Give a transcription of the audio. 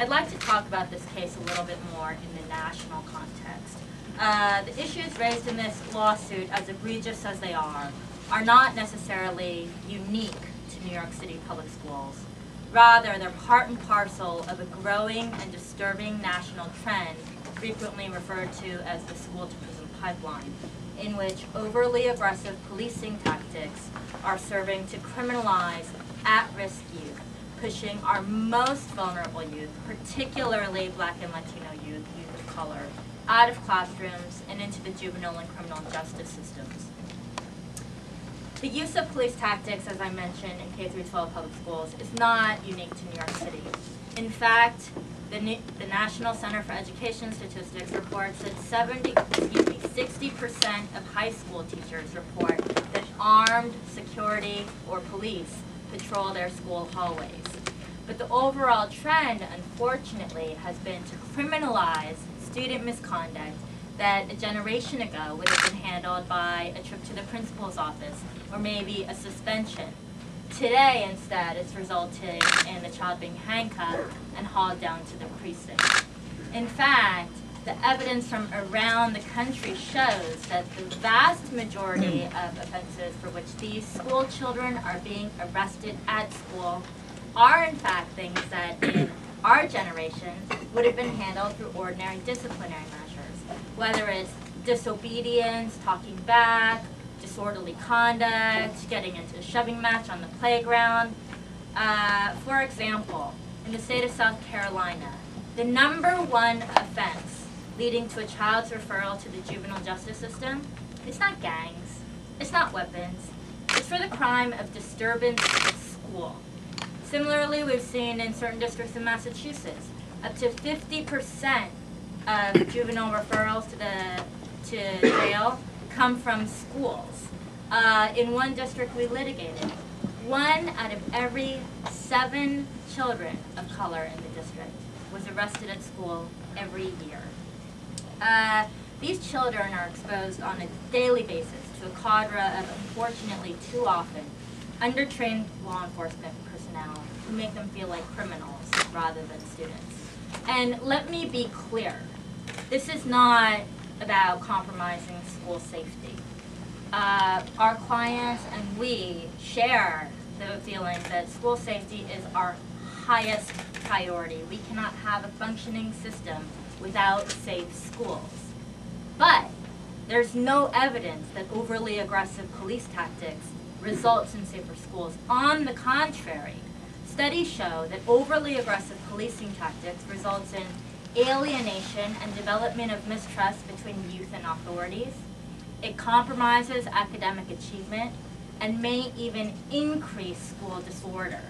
I'd like to talk about this case a little bit more in the national context. The issues raised in this lawsuit, as egregious as they are not necessarily unique to New York City public schools. Rather, they're part and parcel of a growing and disturbing national trend, frequently referred to as the school-to-prison pipeline, in which overly aggressive policing tactics are serving to criminalize at-risk youth, pushing our most vulnerable youth, particularly Black and Latino youth, youth of color, out of classrooms and into the juvenile and criminal justice systems. The use of police tactics, as I mentioned, in K-12 public schools is not unique to New York City. In fact, the National Center for Education Statistics reports that 60% of high school teachers report that armed security or police patrol their school hallways. But the overall trend, unfortunately, has been to criminalize student misconduct that a generation ago would have been handled by a trip to the principal's office or maybe a suspension. Today, instead, it's resulted in the child being handcuffed and hauled down to the precinct. In fact, the evidence from around the country shows that the vast majority of offenses for which these school children are being arrested at school are in fact things that in our generation would have been handled through ordinary disciplinary measures, whether it's disobedience, talking back, disorderly conduct, getting into a shoving match on the playground. For example, in the state of South Carolina, the #1 offense leading to a child's referral to the juvenile justice system, it's not gangs, it's not weapons, it's for the crime of disturbance at school. Similarly, we've seen in certain districts in Massachusetts, up to 50% of juvenile referrals to jail come from schools. In one district we litigated, 1 out of every 7 children of color in the district was arrested at school every year. These children are exposed on a daily basis to a cadre of, unfortunately too often, undertrained law enforcement personnel who make them feel like criminals rather than students. And let me be clear, this is not about compromising school safety. Our clients and we share the feeling that school safety is our highest priority. We cannot have a functioning system without safe schools. But there's no evidence that overly aggressive police tactics results in safer schools. On the contrary, studies show that overly aggressive policing tactics results in alienation and development of mistrust between youth and authorities. It compromises academic achievement and may even increase school disorder.